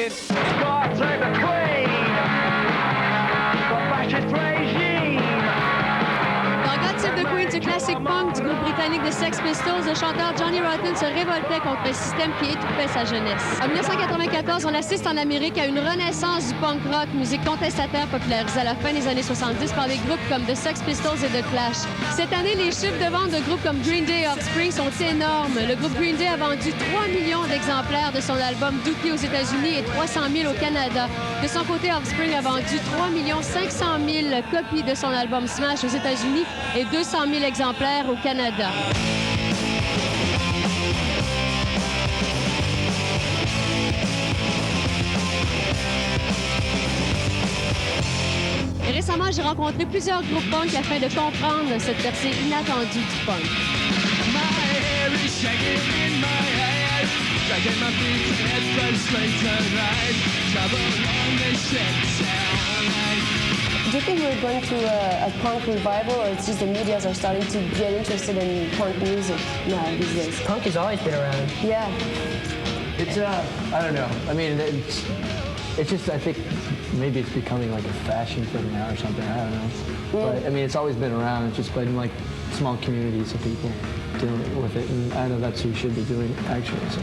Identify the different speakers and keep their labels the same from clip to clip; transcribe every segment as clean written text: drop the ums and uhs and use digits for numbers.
Speaker 1: thinking, God save the Queen, the fascist regime.
Speaker 2: Dans God Save the Queen, du classique punk du groupe britannique de Sex Pistols, le chanteur Johnny Rotten se révoltait contre un système qui étouffait sa jeunesse. En 1994, on assiste en Amérique à une renaissance du punk rock, musique contestataire popularisée à la fin des années 70 par des groupes comme The Sex Pistols et The Clash. Cette année, les chiffres de vente de groupes comme Green Day et Offspring sont énormes. Le groupe Green Day a vendu 3 millions d'exemplaires de son album Dookie aux États-Unis et 300 000 au Canada. De son côté, Offspring a vendu 3 500 000 copies de son album Smash aux États-Unis et 200 000 exemplaires au Canada. Et récemment, j'ai rencontré plusieurs groupes punk afin de comprendre cette percée inattendue du punk.
Speaker 3: Do you think we're going to a punk revival, or it's just the medias are starting to get interested in punk music now these days?
Speaker 4: Punk has always been around.
Speaker 3: Yeah.
Speaker 5: It's I don't know. I mean, it's just, I think maybe it's becoming like a fashion thing now or something. I don't know. But I mean, it's always been around. It's just been like small communities of people dealing with it, and I know that's who should be doing it, actually. So.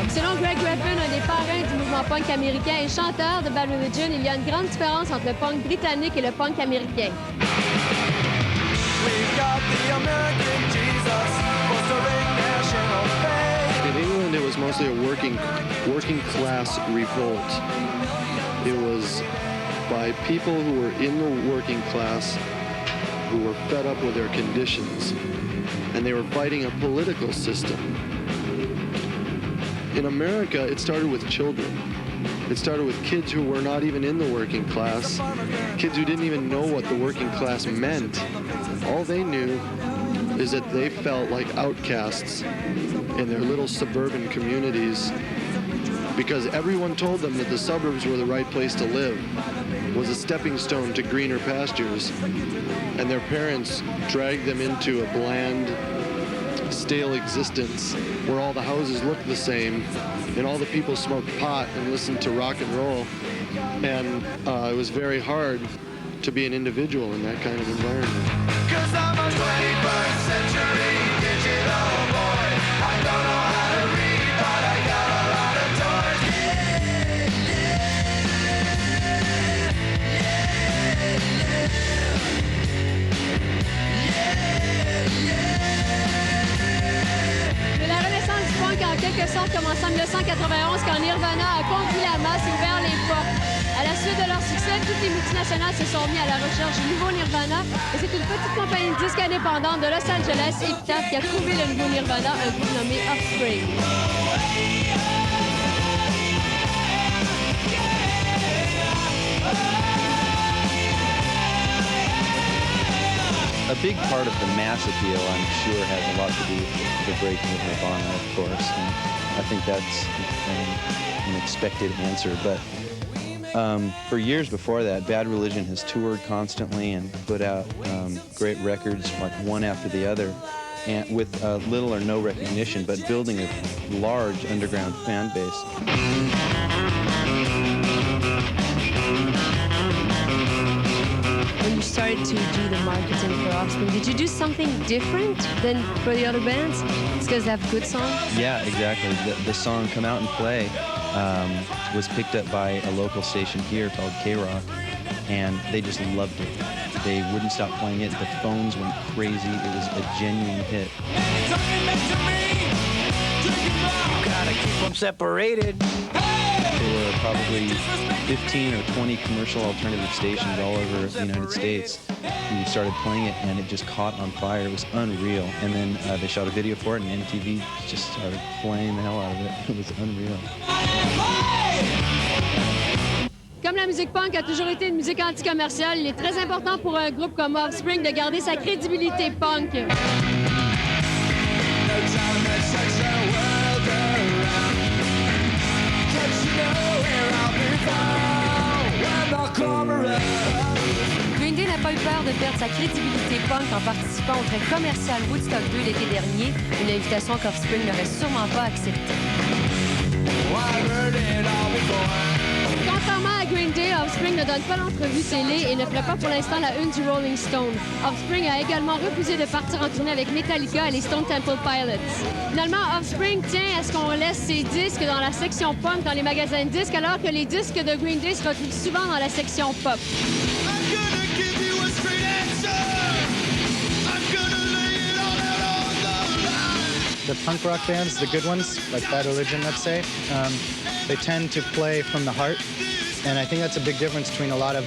Speaker 2: Selon Greg Graffin, un des parrains du mouvement punk américain et chanteur de Bad Religion, il y a une grande différence entre le punk britannique et le punk américain.
Speaker 6: In England, it was mostly a working class revolt. It was by people who were in the working class who were fed up with their conditions, and they were fighting a political system. In America, it started with children. It started with kids who were not even in the working class, kids who didn't even know what the working class meant. All they knew is that they felt like outcasts in their little suburban communities because everyone told them that the suburbs were the right place to live, was a stepping stone to greener pastures, and their parents dragged them into a bland, stale existence where all the houses looked the same and all the people smoked pot and listened to rock and roll, and it was very hard to be an individual in that kind of environment. 'Cause I'm a 21st century digital boy. I don't know how to read, but I got a lot of toys.
Speaker 2: Mais la renaissance du punk a en quelque sorte commencé en 1991 quand Nirvana a conduit la masse et ouvert les portes. À la suite de leur succès, toutes les multinationales se sont mis à la recherche du nouveau Nirvana et c'est une petite compagnie de disques indépendante de Los Angeles, Epitaph, qui a trouvé le nouveau Nirvana, un groupe nommé Offspring.
Speaker 7: A big part of the mass appeal, I'm sure, has a lot to do with the breaking of Nirvana, of course. And I think that's an expected answer. But for years before that, Bad Religion has toured constantly and put out great records, like one after the other, and with little or no recognition, but building a large underground fan base.
Speaker 2: When you started to do the marketing for Offspring, did you do something different than for the other bands? It's because they have good songs?
Speaker 7: Yeah, exactly. The song Come Out and Play was picked up by a local station here called K-Rock, and they just loved it. They wouldn't stop playing it. The phones went crazy. It was a genuine hit.
Speaker 1: You gotta keep them separated.
Speaker 7: There were probably 15 or 20 commercial alternative stations all over the United States who started playing it, and it just caught on fire. It was unreal. And then they shot a video for it, and MTV just started playing the hell out of it. It was unreal.
Speaker 2: Comme la musique punk a toujours été une musique anti-commerciale, il est très important pour un groupe comme Offspring de garder sa crédibilité punk. Green Day n'a pas eu peur de perdre sa crédibilité punk en participant
Speaker 4: participants au très commercial Woodstock 2 l'été dernier, une invitation qu'Offspring n'aurait sûrement pas acceptée.
Speaker 2: Contrairement à Green Day, Offspring ne donne pas l'entrevue télé et ne ferait pas pour l'instant la une du Rolling Stone. Offspring a également refusé de partir en tournée avec Metallica et les Stone Temple Pilots. Finalement, Offspring tient à ce qu'on laisse ses disques dans la section punk dans les magasins de disques, alors que les disques de Green Day se retrouvent souvent dans la section pop.
Speaker 8: The punk rock bands, the good ones, like Bad Religion, let's say, they tend to play from the heart, and I think that's a big difference between a lot of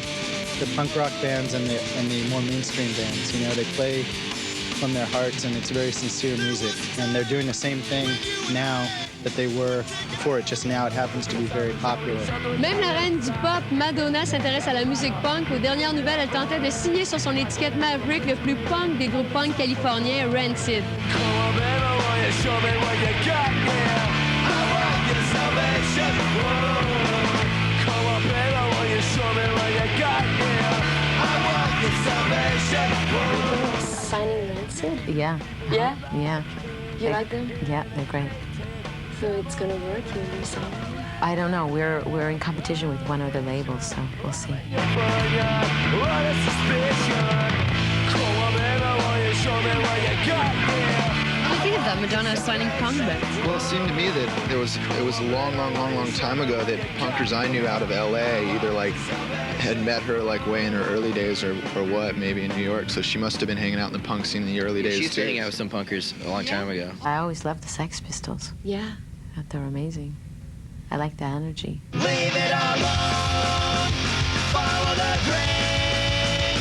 Speaker 8: the punk rock bands and the more mainstream bands. You know, they play from their hearts, and it's very sincere music, and they're doing the same thing now that they were before. It just now it happens to be very popular.
Speaker 2: Même la reine du pop, Madonna, s'intéresse à la musique punk. Aux dernières nouvelles, elle tentait de signer sur son étiquette Maverick le plus punk des groupes punk californiens, Rancid.
Speaker 3: Signing Rancid?
Speaker 4: Yeah.
Speaker 3: Yeah?
Speaker 4: Yeah.
Speaker 3: You like them?
Speaker 4: Yeah, they're great.
Speaker 3: So it's gonna work, you say?
Speaker 4: I don't know. We're in competition with one other label, so we'll see.
Speaker 2: What do you think of that, Madonna signing punk bands?
Speaker 6: Well, it seemed to me that it was a long time ago that punkers I knew out of LA either like had met her like way in her early days or what, maybe in New York. So she must have been hanging out in the punk scene in the early days.
Speaker 9: She used to
Speaker 6: too.
Speaker 9: hang out with some punkers a long time ago.
Speaker 4: I always loved the Sex Pistols.
Speaker 3: Yeah.
Speaker 4: I thought they were amazing. I like the energy.
Speaker 1: Leave it alone, follow the dream.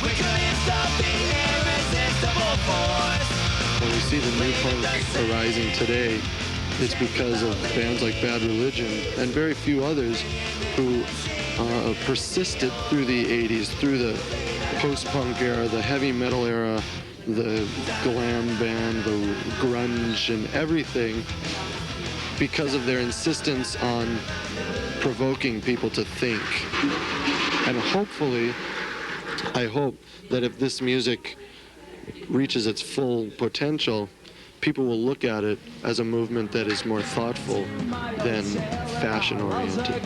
Speaker 1: We couldn't stop the irresistible force.
Speaker 6: When we see the new punk arising today, it's because of bands like Bad Religion and very few others who persisted through the 80s, through the post-punk era, the heavy metal era, the glam band, the grunge and everything, because of their insistence on provoking people to think. And hopefully, I hope that if this music reaches its full potential, people will look at it as a movement that is more thoughtful than fashion-oriented.